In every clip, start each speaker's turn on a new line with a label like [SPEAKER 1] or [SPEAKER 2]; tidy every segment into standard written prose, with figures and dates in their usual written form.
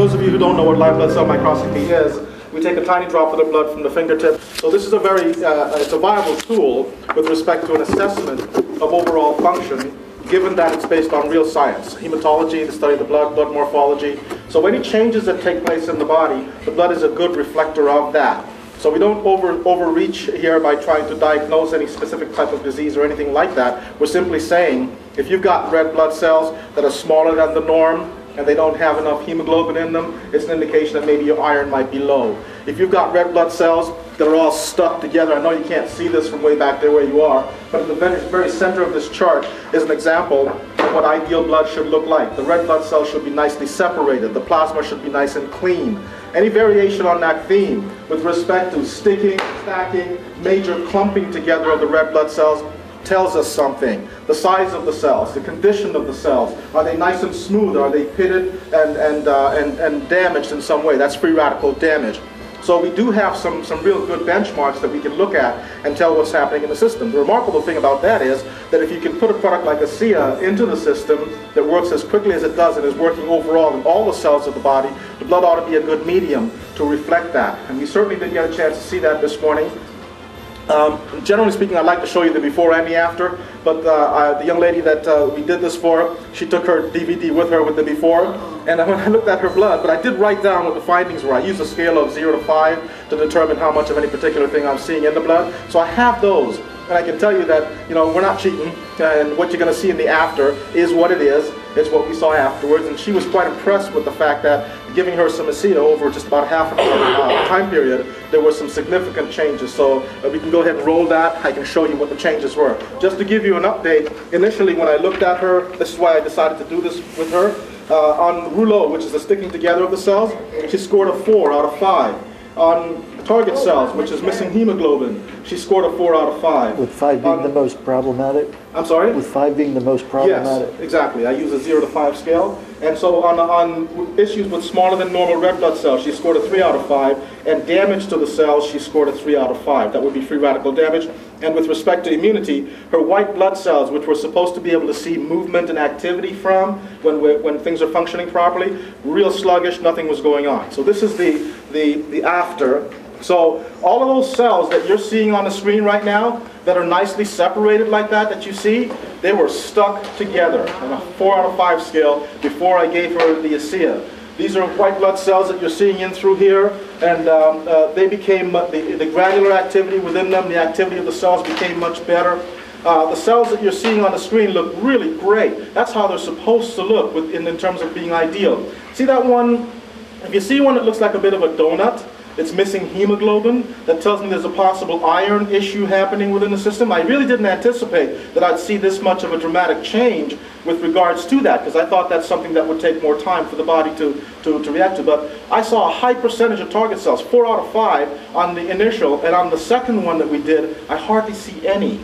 [SPEAKER 1] those of you who don't know what live blood cell microscopy is, we take a tiny droplet of blood from the fingertip. So this is a very, it's a viable tool with respect to an assessment of overall function, given that it's based on real science, hematology, the study of the blood, blood morphology. So any changes that take place in the body, the blood is a good reflector of that. So we don't overreach here by trying to diagnose any specific type of disease or anything like that. We're simply saying, if you've got red blood cells that are smaller than the norm, and they don't have enough hemoglobin in them, it's an indication that maybe your iron might be low. If you've got red blood cells that are all stuck together, I know you can't see this from way back there where you are, but at the very center of this chart is an example of what ideal blood should look like. The red blood cells should be nicely separated. The plasma should be nice and clean. Any variation on that theme with respect to sticking, stacking, major clumping together of the red blood cells tells us something. The size of the cells, the condition of the cells. Are they nice and smooth? Are they pitted and damaged in some way? That's free radical damage. So we do have some real good benchmarks that we can look at and tell what's happening in the system. The remarkable thing about that is that if you can put a product like ASEA into the system that works as quickly as it does and is working overall in all the cells of the body, the blood ought to be a good medium to reflect that. And we certainly didn't get a chance to see that this morning. Generally speaking, I'd like to show you the before and the after, but the young lady that we did this for, she took her DVD with her with the before, and when I looked at her blood, but I did write down what the findings were. I used a scale of 0 to 5 to determine how much of any particular thing I'm seeing in the blood, so I have those, and I can tell you that, you know, we're not cheating, and what you're going to see in the after is what it is. It's what we saw afterwards, and she was quite impressed with the fact that giving her some ASEA over just about half an hour time period, there were some significant changes. So we can go ahead and roll that. I can show you what the changes were. Just to give you an update, initially when I looked at her, this is why I decided to do this with her, on rouleau, which is the sticking together of the cells, she scored a 4 out of 5. On target cells, which is missing hemoglobin, she scored a 4 out of 5.
[SPEAKER 2] With 5 being the most problematic?
[SPEAKER 1] I'm sorry?
[SPEAKER 2] With 5 being the most problematic?
[SPEAKER 1] Yes, exactly. I use a 0 to 5 scale. And so on issues with smaller than normal red blood cells, she scored a 3 out of 5. And damage to the cells, she scored a 3 out of 5. That would be free radical damage. And with respect to immunity, her white blood cells, which we're supposed to be able to see movement and activity from when things are functioning properly, real sluggish, nothing was going on. So this is the after. So all of those cells that you're seeing on the screen right now that are nicely separated like that you see, they were stuck together on a 4 out of 5 scale before I gave her the ASEA. These are white blood cells that you're seeing in through here, and they became, the granular activity within them, the activity of the cells became much better. The cells that you're seeing on the screen look really great. That's how they're supposed to look in terms of being ideal. See that one? If you see one that looks like a bit of a donut, it's missing hemoglobin. That tells me there's a possible iron issue happening within the system. I really didn't anticipate that I'd see this much of a dramatic change with regards to that, because I thought that's something that would take more time for the body to react to. But I saw a high percentage of target cells, 4 out of 5 on the initial, and on the second one that we did, I hardly see any.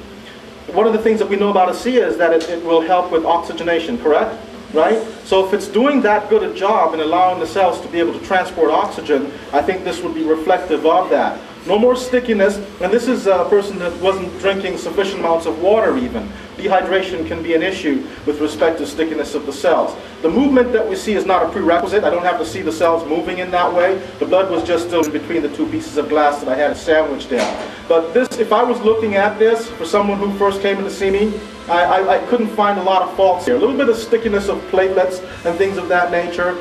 [SPEAKER 1] One of the things that we know about ASEA is that it will help with oxygenation, correct? Right? So if it's doing that good a job in allowing the cells to be able to transport oxygen, I think this would be reflective of that. No more stickiness, and this is a person that wasn't drinking sufficient amounts of water even. Dehydration can be an issue with respect to stickiness of the cells. The movement that we see is not a prerequisite. I don't have to see the cells moving in that way. The blood was just still in between the 2 pieces of glass that I had sandwiched in. But this, if I was looking at this for someone who first came in to see me, I couldn't find a lot of faults here. A little bit of stickiness of platelets and things of that nature.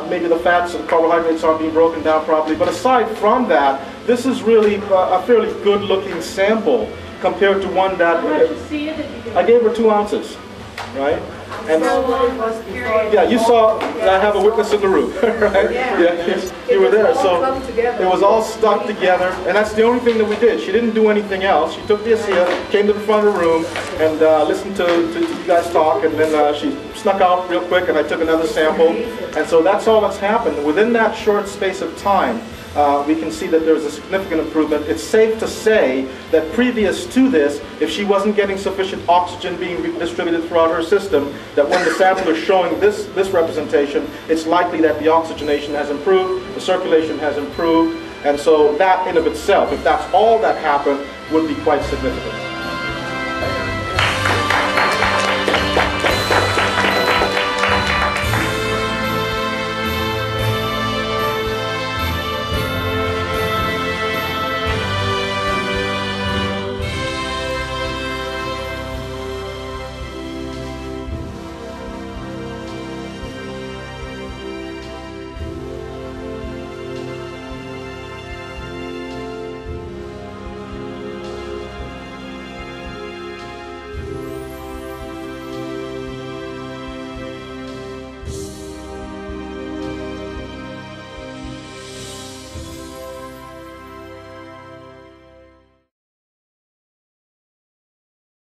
[SPEAKER 1] Maybe the fats and carbohydrates aren't being broken down properly. But aside from that, this is really a fairly good looking sample compared to one that... I gave her 2 ounces, right? And yeah, you saw, I have a witness in the room, right? Yeah, you were there. So it was all stuck together, and that's the only thing that we did. She didn't do anything else. She took the ASEA, came to the front of the room, and listened to you guys talk, and then she snuck out real quick, and I took another sample. And so that's all that's happened. Within that short space of time, we can see that there's a significant improvement. It's safe to say that previous to this, if she wasn't getting sufficient oxygen being distributed throughout her system, that when the sample is showing this representation, it's likely that the oxygenation has improved, the circulation has improved, and so that in of itself, if that's all that happened, would be quite significant.